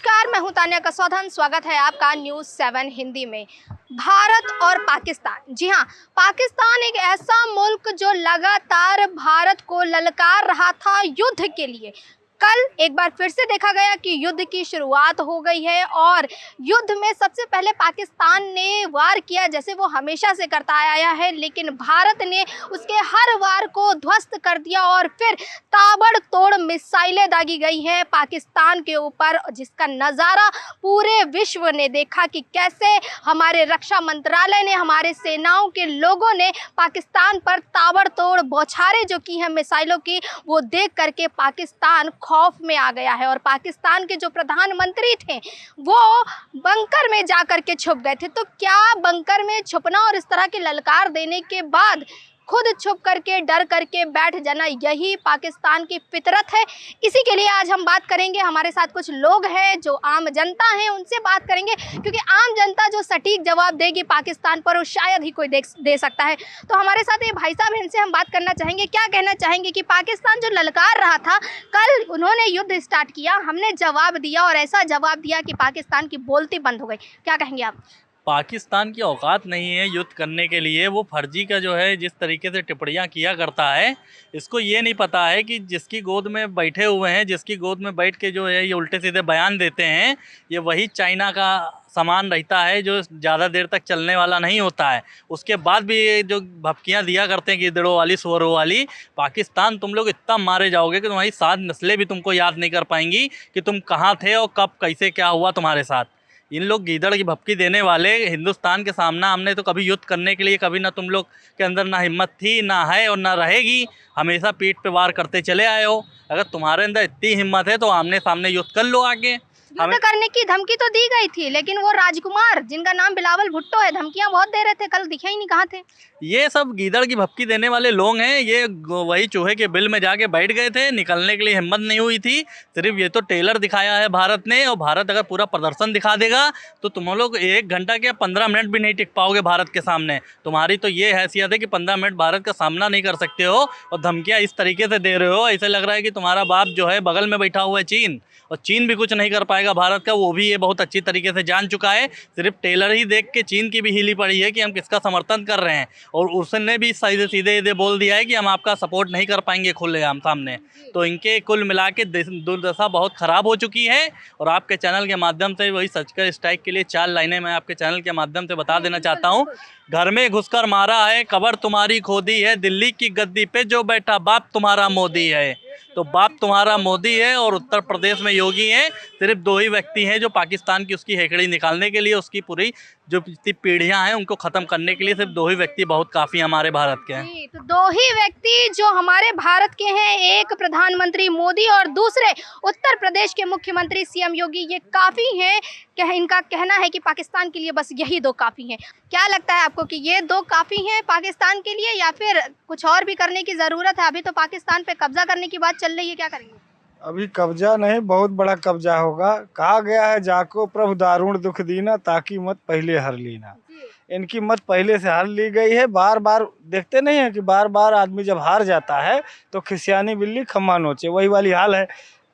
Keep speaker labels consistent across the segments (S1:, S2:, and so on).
S1: नमस्कार, मैं हूं तान्या कसौधन। स्वागत है आपका न्यूज़ 7 हिंदी में। भारत और पाकिस्तान, जी हां, पाकिस्तान एक ऐसा मुल्क जो लगातार भारत को ललकार रहा था युद्ध के लिए। कल एक बार फिर से देखा गया कि युद्ध की शुरुआत हो गई है और युद्ध में सबसे पहले पाकिस्तान ने वार किया, जैसे वो हमेशा से करता आया है, लेकिन भारत ने उसके हर वार को ध्वस्त कर दिया और फिर ताबड़तोड़ मिसाइलें दागी गई हैं पाकिस्तान के ऊपर, जिसका नज़ारा पूरे विश्व ने देखा कि कैसे हमारे रक्षा मंत्रालय ने, हमारे सेनाओं के लोगों ने पाकिस्तान पर ताबड़तोड़ बौछारें जो की हैं मिसाइलों की, वो देख करके पाकिस्तान खौफ में आ गया है। और पाकिस्तान के जो प्रधानमंत्री थे वो बंकर में जा कर के छुप गए थे। तो क्या बंकर में छुपना और इस तरह के ललकार देने के बाद खुद छुप करके डर करके बैठ जाना, यही पाकिस्तान की फितरत है? इसी के लिए आज हम बात करेंगे। हमारे साथ कुछ लोग हैं जो आम जनता हैं, उनसे बात करेंगे, क्योंकि आम जनता जो सटीक जवाब देगी पाकिस्तान पर वो शायद ही कोई दे सकता है। तो हमारे साथ ये भाई साहब हैं, इनसे हम बात करना चाहेंगे। क्या कहना चाहेंगे कि पाकिस्तान जो ललकार रहा था, कल उन्होंने युद्ध स्टार्ट किया, हमने जवाब दिया और ऐसा जवाब दिया कि पाकिस्तान की बोलती बंद हो गई। क्या कहेंगे आप?
S2: पाकिस्तान की औकात नहीं है युद्ध करने के लिए। वो फर्जी का जो है जिस तरीके से टिप्पणियाँ किया करता है, इसको ये नहीं पता है कि जिसकी गोद में बैठे हुए हैं, जिसकी गोद में बैठ के जो है ये उल्टे सीधे बयान देते हैं, ये वही चाइना का सामान रहता है जो ज़्यादा देर तक चलने वाला नहीं होता है। उसके बाद भी ये जो भपकियाँ दिया करते हैं गिदड़ों वाली, सुअरों वाली, पाकिस्तान तुम लोग इतना मारे जाओगे कि तुम्हारी 7 नस्लें भी तुमको याद नहीं कर पाएंगी कि तुम कहाँ थे और कब कैसे क्या हुआ तुम्हारे साथ। इन लोग गीदड़ की भपकी देने वाले हिंदुस्तान के सामने हमने तो कभी युद्ध करने के लिए कभी ना तुम लोग के अंदर ना हिम्मत थी, ना है और ना रहेगी। हमेशा पीठ पे वार करते चले आए हो। अगर तुम्हारे अंदर इतनी हिम्मत है तो आमने सामने युद्ध कर लो आगे।
S1: युद्ध करने की धमकी तो दी गई थी, लेकिन वो राजकुमार जिनका नाम बिलावल भुट्टो है, धमकियां बहुत दे रहे थे, कल दिखे ही नहीं, कहाँ थे?
S2: ये सब गीदड़ की भपकी देने वाले लोग हैं। ये वही चूहे के बिल में जाके बैठ गए थे, निकलने के लिए हिम्मत नहीं हुई थी। सिर्फ ये तो टेलर दिखाया है भारत ने, और भारत अगर पूरा प्रदर्शन दिखा देगा तो तुम लोग 1 घंटा क्या 15 मिनट भी नहीं टिक पाओगे भारत के सामने। तुम्हारी तो ये हैसियत है कि 15 मिनट भारत का सामना नहीं कर सकते हो, और धमकियाँ इस तरीके से दे रहे हो, ऐसे लग रहा है कि तुम्हारा बाप जो है बगल में बैठा हुआ है चीन, और चीन भी कुछ नहीं कर पाएगा भारत का। वो भी ये बहुत अच्छी तरीके से जान चुका है। सिर्फ टेलर ही देख के चीन की भी हिली पड़ी है कि हम किसका समर्थन कर रहे हैं, और उसने भी सीधे सीधे बोल दिया है कि हम आपका सपोर्ट नहीं कर पाएंगे खुलेआम सामने। तो इनके कुल मिला के दुर्दशा बहुत ख़राब हो चुकी है। और आपके चैनल के माध्यम से वही सर्जिकल स्ट्राइक के लिए 4 लाइनें मैं आपके चैनल के माध्यम से बता देना चाहता हूँ। घर में घुसकर मारा है, कब्र तुम्हारी खोदी है, दिल्ली की गद्दी पे जो बैठा बाप तुम्हारा मोदी है। तो बाप तुम्हारा मोदी है और उत्तर प्रदेश में योगी हैं। सिर्फ 2 ही व्यक्ति हैं जो पाकिस्तान की उसकी हेकड़ी निकालने के लिए, उसकी पूरी जो पिछली पीढ़ियां हैं उनको ख़त्म करने के लिए सिर्फ 2 ही व्यक्ति बहुत काफ़ी हमारे भारत के हैं।
S1: तो 2 ही व्यक्ति जो हमारे भारत के हैं, एक प्रधानमंत्री मोदी और दूसरे उत्तर प्रदेश के मुख्यमंत्री सीएम योगी, ये काफ़ी हैं। इनका कहना है कि पाकिस्तान के लिए बस यही 2 काफ़ी हैं। क्या लगता है आपको कि ये 2 काफ़ी हैं पाकिस्तान के लिए, या फिर कुछ और भी करने की ज़रूरत है? अभी तो पाकिस्तान पे कब्जा करने की बात चल रही है, क्या करेंगे?
S3: अभी कब्जा नहीं, बहुत बड़ा कब्जा होगा। कहा गया है जाको प्रभु दारुण दुख दीना, ताकि मत पहले हर लीना। इनकी मत पहले से हार ली गई है। बार बार देखते नहीं है कि बार बार आदमी जब हार जाता है तो खिसियानी बिल्ली खम्मा नोचे, वही वाली हाल है।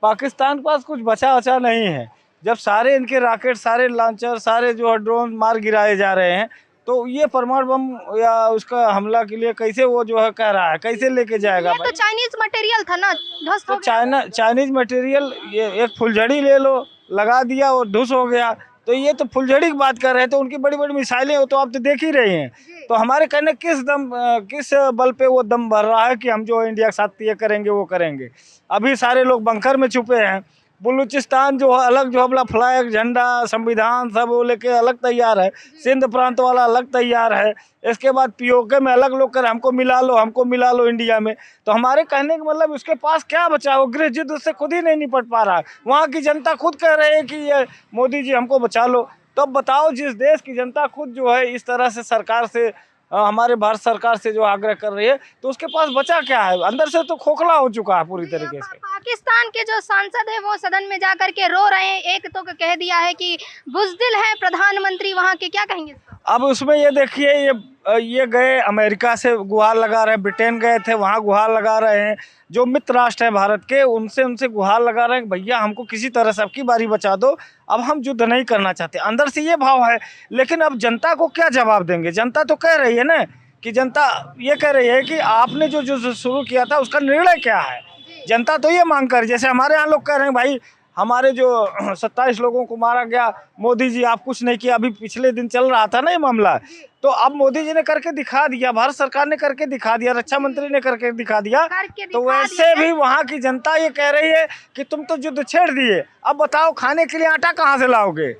S3: पाकिस्तान के पास कुछ बचा वचा नहीं है। जब सारे इनके रॉकेट, सारे लॉन्चर, सारे जो है ड्रोन मार गिराए जा रहे हैं, तो ये परमाणु बम या उसका हमला के लिए कैसे वो जो है कह रहा है, कैसे लेके जाएगा?
S1: ये तो चाइनीज मटेरियल था ना, ध्वस्त हो
S3: तो चाइनीज मटेरियल, ये एक फुलझड़ी ले लो, लगा दिया और धुस हो गया। तो ये तो फुलझड़ी की बात कर रहे हैं, तो उनकी बड़ी बड़ी मिसाइलें हो तो आप तो देख ही रहे हैं। तो हमारे कहने किस बल पे वो दम भर रहा है कि हम जो इंडिया के साथ ये करेंगे वो करेंगे। अभी सारे लोग बंकर में छुपे हैं। बलूचिस्तान जो है अलग, जो अपना फ्लैग, झंडा, संविधान सब वो लेके अलग तैयार है। सिंध प्रांत वाला अलग तैयार है। इसके बाद पीओके में अलग लोग कर हमको मिला लो इंडिया में। तो हमारे कहने का मतलब उसके पास क्या बचा? वो गृह युद्ध उससे खुद ही नहीं निपट पा रहा है। वहाँ की जनता खुद कह रहे हैं कि ये मोदी जी हमको बचा लो। तो बताओ, जिस देश की जनता खुद जो है इस तरह से सरकार से, हमारे भारत सरकार से जो आग्रह कर रही है, तो उसके पास बचा क्या है? अंदर से तो खोखला हो चुका है पूरी तरीके से।
S1: पाकिस्तान के जो सांसद है वो सदन में जाकर के रो रहे हैं। एक तो कह दिया है कि बुज़दिल है प्रधानमंत्री वहाँ के, क्या कहेंगे?
S3: अब उसमें ये देखिए, ये ये गए अमेरिका से गुहार लगा रहे हैं, ब्रिटेन गए थे वहाँ गुहार लगा रहे हैं, जो मित्र राष्ट्र हैं भारत के उनसे गुहार लगा रहे हैं कि भैया हमको किसी तरह से आपकी बारी बचा दो, अब हम युद्ध नहीं करना चाहते। अंदर से ये भाव है, लेकिन अब जनता को क्या जवाब देंगे? जनता तो कह रही है ना कि जनता ये कह रही है कि आपने जो जो शुरू किया था उसका निर्णय क्या है। जनता तो ये मांग कर, जैसे हमारे यहाँ लोग कह रहे हैं भाई हमारे जो 27 लोगों को मारा गया, मोदी जी आप कुछ नहीं किया। अभी पिछले दिन चल रहा था ना ये मामला, तो अब मोदी जी ने करके दिखा दिया, भारत सरकार ने करके दिखा दिया, रक्षा मंत्री ने करके दिखा दिया। तो वैसे भी वहाँ की जनता ये कह रही है कि तुम तो युद्ध छेड़ दिए, अब बताओ खाने के लिए आटा कहाँ से लाओगे,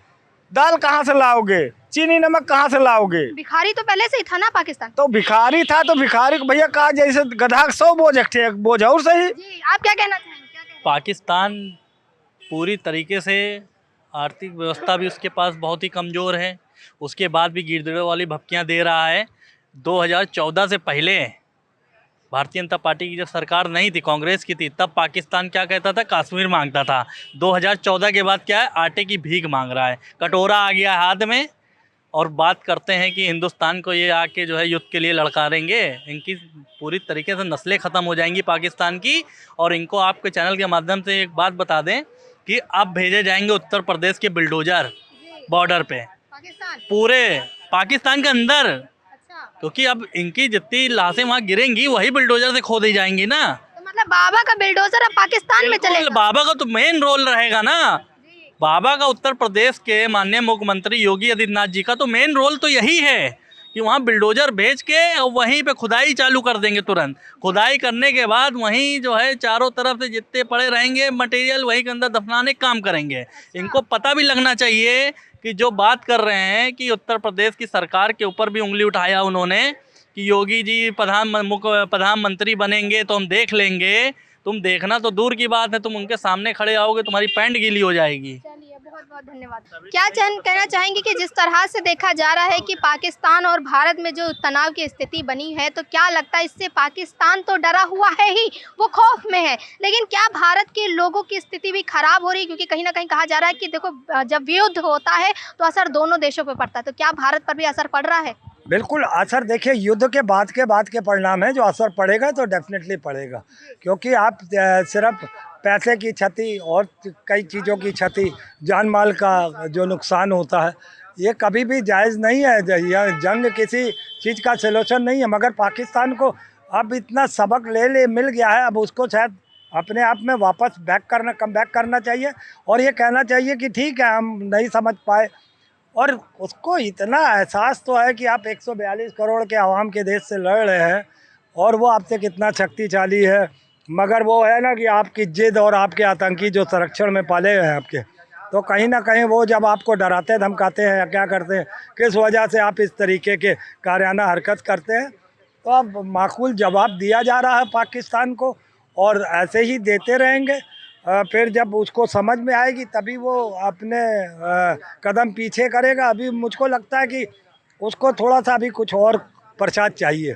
S3: दाल कहाँ से लाओगे, चीनी नमक कहाँ से लाओगे?
S1: भिखारी तो पहले से ही था ना पाकिस्तान।
S3: तो भिखारी था तो भिखारी को भैया कहा जैसे गधा 100 बोझ रखे बोझ और सही।
S1: जी आप क्या कहना चाहेंगे?
S2: पाकिस्तान पूरी तरीके से आर्थिक व्यवस्था भी उसके पास बहुत ही कमज़ोर है, उसके बाद भी गिरदड़ों वाली भपकियाँ दे रहा है। 2014 से पहले भारतीय जनता पार्टी की जब सरकार नहीं थी, कांग्रेस की थी, तब पाकिस्तान क्या कहता था, कश्मीर मांगता था। 2014 के बाद क्या है, आटे की भीख मांग रहा है, कटोरा आ गया हाथ में और बात करते हैं कि हिंदुस्तान को ये आके जो है युद्ध के लिए लड़कारेंगे। इनकी पूरी तरीके से नस्लें ख़त्म हो जाएंगी पाकिस्तान की। और इनको आपके चैनल के माध्यम से एक बात बता दें कि अब भेजे जाएंगे उत्तर प्रदेश के बुलडोजर बॉर्डर पे, पूरे पाकिस्तान के अंदर, क्योंकि अब इनकी जितनी लाशें वहाँ गिरेंगी वही बुलडोजर से खोदी जाएंगी ना।
S1: तो मतलब बाबा का बुलडोजर अब पाकिस्तान में चलेगा।
S2: बाबा का तो मेन रोल रहेगा ना, बाबा का उत्तर प्रदेश के माननीय मुख्यमंत्री योगी आदित्यनाथ जी का तो मेन रोल तो यही है कि वहाँ बिल्डोजर भेज के और वहीं पे खुदाई चालू कर देंगे। तुरंत खुदाई करने के बाद वहीं जो है चारों तरफ से जितने पड़े रहेंगे मटेरियल वहीं के अंदर दफनाने काम करेंगे। इनको पता भी लगना चाहिए कि जो बात कर रहे हैं कि उत्तर प्रदेश की सरकार के ऊपर भी उंगली उठाया उन्होंने कि योगी जी प्रधानमंत्री बनेंगे तो हम देख लेंगे। तुम देखना तो दूर की बात है, तुम उनके सामने खड़े आओगे तुम्हारी पैंट गीली हो जाएगी।
S1: चलिए बहुत बहुत धन्यवाद। क्या कहना चाहेंगे कि जिस तरह से देखा जा रहा है कि पाकिस्तान और भारत में जो तनाव की स्थिति बनी है, तो क्या लगता है इससे पाकिस्तान तो डरा हुआ है ही, वो खौफ में है, लेकिन क्या भारत के लोगों की स्थिति भी खराब हो रही है? क्योंकि कहीं ना कहीं कहा जा रहा है कि देखो जब युद्ध होता है तो असर दोनों देशों पर पड़ता है, तो क्या भारत पर भी असर पड़ रहा है?
S4: बिल्कुल असर, देखिए युद्ध के बाद के परिणाम है, जो असर पड़ेगा तो डेफिनेटली पड़ेगा, क्योंकि आप सिर्फ पैसे की क्षति और कई चीज़ों की क्षति, जान माल का जो नुकसान होता है, ये कभी भी जायज़ नहीं है। यह जंग किसी चीज़ का सलूशन नहीं है, मगर पाकिस्तान को अब इतना सबक मिल गया है, अब उसको शायद अपने आप में वापस कम बैक करना चाहिए और ये कहना चाहिए कि ठीक है हम नहीं समझ पाए। और उसको इतना एहसास तो है कि आप 142 करोड़ के आवाम के देश से लड़ रहे हैं और वो आपसे कितना शक्तिशाली है, मगर वो है ना कि आपकी जिद और आपके आतंकी जो संरक्षण में पाले हुए हैं आपके, तो कहीं ना कहीं वो जब आपको डराते धमकाते हैं या क्या करते हैं, किस वजह से आप इस तरीके के कारियाना हरकत करते हैं, तो अब माकूल जवाब दिया जा रहा है पाकिस्तान को और ऐसे ही देते रहेंगे। फिर जब उसको समझ में आएगी तभी वो अपने कदम पीछे करेगा। अभी मुझको लगता है कि उसको थोड़ा सा अभी कुछ और प्रसाद चाहिए,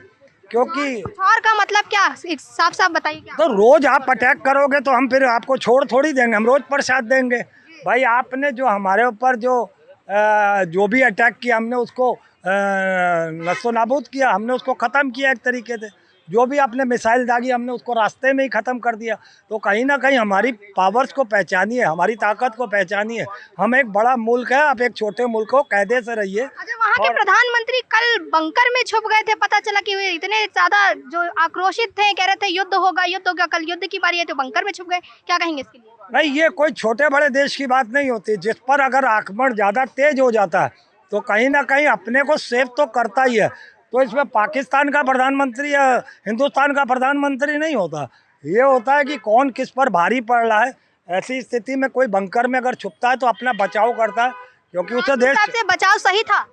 S4: क्योंकि
S1: और का मतलब क्या, साफ साफ बताइए क्या?
S4: तो रोज़ आप अटैक करोगे तो हम फिर आपको छोड़ थोड़ी देंगे, हम रोज़ प्रसाद देंगे। भाई आपने जो हमारे ऊपर जो भी अटैक किया हमने उसको नस्तो नाबूद किया, हमने उसको ख़त्म किया एक तरीके से। जो भी आपने मिसाइल दागी हमने उसको रास्ते में ही ख़त्म कर दिया। तो कहीं ना कहीं हमारी पावर्स को पहचानिए, हमारी ताकत को पहचानिए। हम एक बड़ा मुल्क है, आप एक छोटे मुल्क हो, कायदे से रहिए।
S1: अच्छा, वहाँ के प्रधानमंत्री कल बंकर में छुप गए थे, पता चला कि वे इतने ज़्यादा जो आक्रोशित थे, कह रहे थे युद्ध होगा, कल युद्ध की बारी है, तो बंकर में छुप गए। क्या कहेंगे इसके लिए?
S4: नहीं, ये कोई छोटे बड़े देश की बात नहीं होती। जिस पर अगर आक्रमण ज़्यादा तेज हो जाता है तो कहीं ना कहीं अपने को सेफ तो करता ही है। तो इसमें पाकिस्तान का प्रधानमंत्री या हिंदुस्तान का प्रधानमंत्री नहीं होता, ये होता है कि कौन किस पर भारी पड़ रहा है। ऐसी स्थिति में कोई बंकर में अगर छुपता है तो अपना बचाव करता है, क्योंकि उसे देश
S1: से बचाव सही था।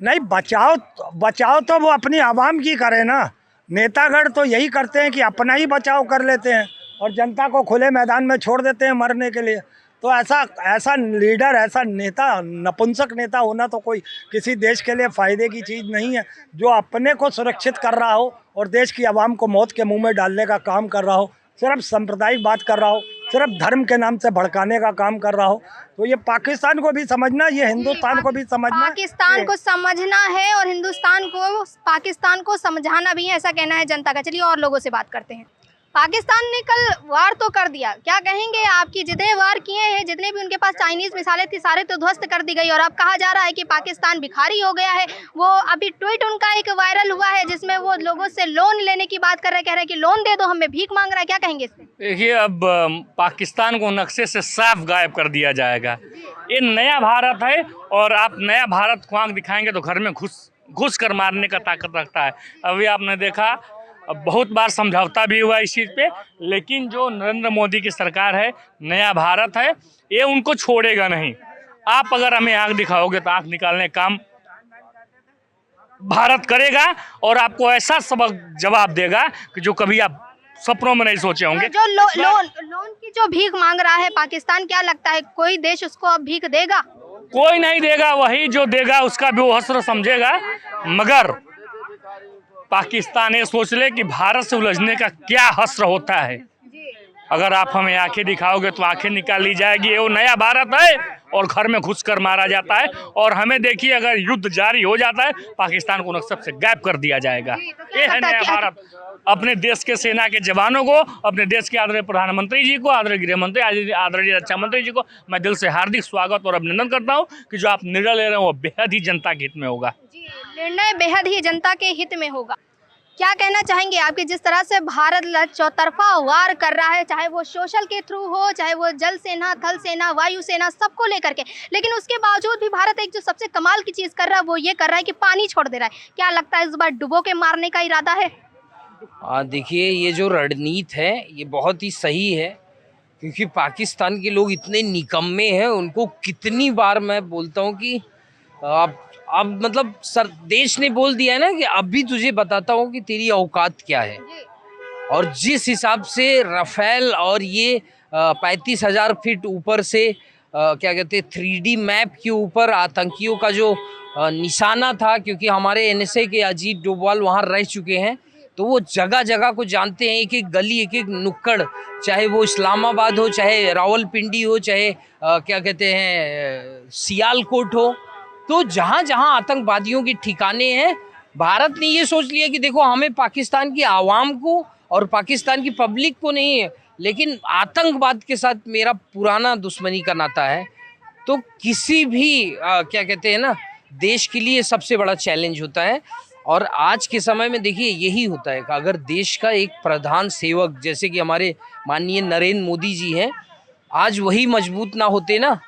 S4: नहीं, बचाव तो वो अपनी आवाम की करे ना। नेतागढ़ तो यही करते हैं कि अपना ही बचाव कर लेते हैं और जनता को खुले मैदान में छोड़ देते हैं मरने के लिए। तो ऐसा लीडर, ऐसा नेता, नपुंसक नेता होना तो कोई किसी देश के लिए फ़ायदे की चीज़ नहीं है। जो अपने को सुरक्षित कर रहा हो और देश की आवाम को मौत के मुंह में डालने का काम कर रहा हो, सिर्फ सांप्रदायिक बात कर रहा हो, सिर्फ धर्म के नाम से भड़काने का काम कर रहा हो, तो ये पाकिस्तान को भी समझना, ये हिंदुस्तान को भी समझना,
S1: पाकिस्तान को समझना है और हिंदुस्तान को पाकिस्तान को समझाना भी है, ऐसा कहना है जनता का। चलिए और लोगों से बात करते हैं। पाकिस्तान ने कल वार तो कर दिया, क्या कहेंगे आपकी जितने वार किए हैं, जितने भी उनके पास चाइनीज मिसाइलें थी सारे तो ध्वस्त कर दी गई और अब कहा जा रहा है कि पाकिस्तान भिखारी हो गया है। वो अभी ट्वीट उनका एक वायरल हुआ है जिसमें वो लोगों से लोन लेने की बात कर रहे, कह रहे हैं कि लोन दे दो, हमें भीख मांग रहा है, क्या कहेंगे इस पे?
S5: देखिए, अब पाकिस्तान को नक्शे से साफ गायब कर दिया जाएगा। ये नया भारत है और आप नया भारत को आंख दिखाएंगे तो घर में घुस कर मारने का ताकत रखता है। अभी आपने देखा, अब बहुत बार समझौता भी हुआ इस चीज़ पे, लेकिन जो नरेंद्र मोदी की सरकार है, नया भारत है, ये उनको छोड़ेगा नहीं। आप अगर हमें आंख दिखाओगे तो आंख निकालने का काम भारत करेगा और आपको ऐसा सबक जवाब देगा कि जो कभी आप सपनों में नहीं सोचे होंगे।
S1: जो लोन की जो भीख मांग रहा है पाकिस्तान, क्या लगता है कोई देश उसको अब भीख देगा?
S5: कोई नहीं देगा, वही जो देगा उसका भी वो हस्र समझेगा। मगर पाकिस्तान ये सोच ले कि भारत से उलझने का क्या हस्र होता है। अगर आप हमें आंखें दिखाओगे तो आंखें निकाल ली जाएगी। ये वो नया भारत है और घर में घुसकर मारा जाता है। और हमें देखिए, अगर युद्ध जारी हो जाता है, पाकिस्तान को नक्शे से गायब कर दिया जाएगा। ये है नया भारत। अपने देश के सेना के जवानों को, अपने देश के आदरणीय प्रधानमंत्री जी को, आदरणीय गृह मंत्री, आदरणीय रक्षा मंत्री जी को मैं दिल से हार्दिक स्वागत और अभिनंदन करता हूँ कि जो आप निर्णय ले रहे हैं वो बेहद ही जनता के हित में होगा।
S1: निर्णय बेहद ही जनता के हित में होगा। क्या कहना चाहेंगे आपके, जिस तरह से भारत चौतरफा वार कर रहा है, चाहे वो सोशल के थ्रू हो, चाहे वो जल सेना, थल सेना, वायु सेना, सबको लेकर के, लेकिन उसके बावजूद भी भारत एक जो सबसे कमाल की चीज़ कर रहा है वो ये कर रहा है कि पानी छोड़ दे रहा है। क्या लगता है इस बार डुबो के मारने का इरादा है?
S6: देखिए, ये जो रणनीति है ये बहुत ही सही है, क्योंकि पाकिस्तान के लोग इतने निकम्मे हैं। उनको कितनी बार मैं बोलता हूँ कि अब मतलब सर देश ने बोल दिया है ना कि अभी तुझे बताता हूँ कि तेरी औकात क्या है। और जिस हिसाब से राफेल और ये 35,000 फीट ऊपर से क्या कहते हैं 3D मैप के ऊपर आतंकियों का जो निशाना था, क्योंकि हमारे NSA के अजीत डोभाल वहाँ रह चुके हैं, तो वो जगह जगह को जानते हैं, एक एक गली, एक एक नुक्कड़, चाहे वो इस्लामाबाद हो, चाहे रावलपिंडी हो, चाहे क्या कहते हैं सियालकोट हो। तो जहाँ जहाँ आतंकवादियों के ठिकाने हैं, भारत ने ये सोच लिया कि देखो, हमें पाकिस्तान की आवाम को और पाकिस्तान की पब्लिक को नहीं है, लेकिन आतंकवाद के साथ मेरा पुराना दुश्मनी का नाता है। तो किसी भी क्या कहते हैं ना देश के लिए सबसे बड़ा चैलेंज होता है। और आज के समय में देखिए यही होता है कि अगर देश का एक प्रधान सेवक जैसे कि हमारे माननीय नरेंद्र मोदी जी हैं, आज वही मजबूत ना होते ना,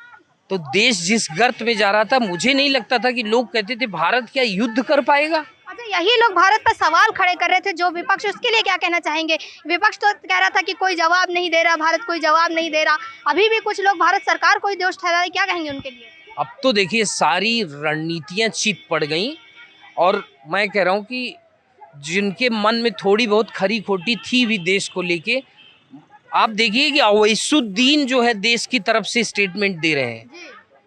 S6: तो देश जिस गर्त में जा रहा था, मुझे नहीं लगता था कि लोग कहते थे भारत क्या युद्ध कर पाएगा।
S1: अच्छा, यही लोग भारत पर सवाल खड़े कर रहे थे जो विपक्ष, उसके लिए क्या कहना चाहेंगे? विपक्ष तो कह रहा था कि कोई जवाब नहीं दे रहा, भारत कोई जवाब नहीं दे रहा। अभी भी कुछ लोग भारत सरकार को ही दोष ठहरा रहे, क्या कहेंगे उनके लिए?
S6: अब तो देखिए सारी रणनीतियाँ चित पड़ गई और मैं कह रहा हूँ कि जिनके मन में थोड़ी बहुत खरी खोटी थी भी देश को लेके, आप देखिए कि अवैसुद्दीन जो है देश की तरफ से स्टेटमेंट दे रहे हैं।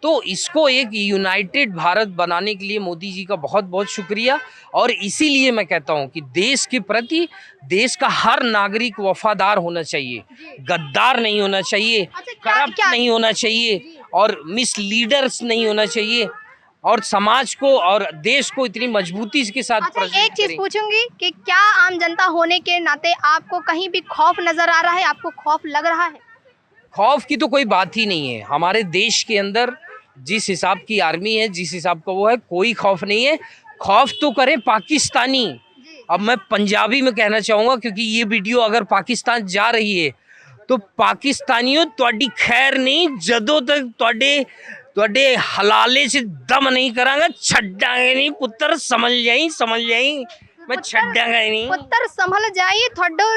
S6: तो इसको एक यूनाइटेड भारत बनाने के लिए मोदी जी का बहुत बहुत शुक्रिया। और इसीलिए मैं कहता हूं कि देश के प्रति देश का हर नागरिक वफादार होना चाहिए, गद्दार नहीं होना चाहिए, करप्ट नहीं होना चाहिए और मिसलीडर्स नहीं होना चाहिए, और समाज को और देश को इतनी मजबूती के साथ
S1: एक चीज पूछूंगी कि क्या आम जनता होने के नाते आपको कहीं भी खौफ नजर आ रहा है? आपको खौफ लग रहा है?
S6: खौफ की तो कोई बात ही नहीं है। हमारे देश के अंदर जिस हिसाब की आर्मी है, जिस हिसाब का वो है, कोई खौफ नहीं है। खौफ तो करें पाकिस्तानी। अब मैं पंजाबी में कहना चाहूँगा, क्योंकि ये वीडियो अगर पाकिस्तान जा रही है तो पाकिस्तानियों तुहाडी खैर नहीं, जदों तक तुहाडे हलाले से दम नहीं करांगा, छड्डांगे नहीं पुत्र, समझ जाई मैं छड्डांगा ही नहीं।
S1: पुत्र संभल जाइए,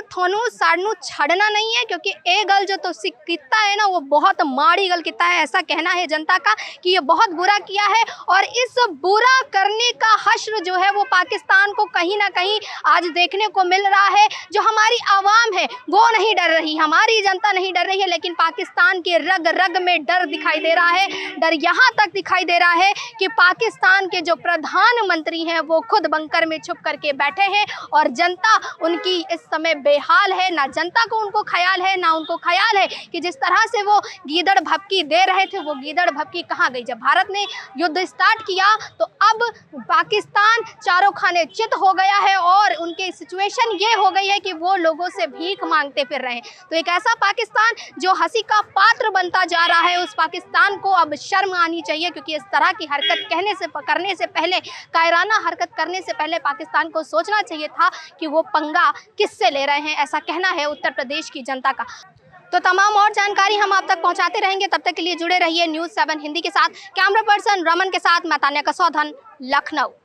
S1: थोनू साड़नू छड़ना नहीं है, क्योंकि ए गल जो तो किता है ना वो बहुत माड़ी गल किता है। ऐसा कहना है जनता का कि ये बहुत बुरा किया है और इस बुरा करने का हश्र जो है वो पाकिस्तान को कहीं ना कहीं आज देखने को मिल रहा है। जो हमारी आवाम है वो नहीं डर रही, हमारी जनता नहीं डर रही है, लेकिन पाकिस्तान के रग रग में डर दिखाई दे रहा है। डर यहाँ तक दिखाई दे रहा है कि पाकिस्तान के जो प्रधानमंत्री हैं वो खुद बंकर में छुप करके बैठे हैं और जनता उनकी इस समय बेहाल है। ना जनता को उनको ख्याल है, ना उनको ख्याल है कि जिस तरह से वो गीदड़ भभकी दे रहे थे, वो गीदड़ भभकी कहाँ गई। जब भारत ने युद्ध स्टार्ट किया तो अब पाकिस्तान चारों खाने चित हो गया है और उनकी सिचुएशन ये हो गई है कि वो लोगों से भीख मांगते फिर रहे हैं। तो एक ऐसा पाकिस्तान जो हंसी का पात्र बनता जा रहा है, उस पाकिस्तान को अब शर्म आनी चाहिए, क्योंकि इस तरह की हरकत करने से पहले, कायराना हरकत करने से पहले पाकिस्तान को सोचना चाहिए था कि वो पंगा किससे ले रहे हैं। ऐसा कहना है उत्तर प्रदेश की जनता का। तो तमाम और जानकारी हम आप तक पहुंचाते रहेंगे। तब तक के लिए जुड़े रहिए न्यूज़ 7 हिंदी के साथ। कैमरा पर्सन रमन के साथ मैं तान्या कसौधन, लखनऊ।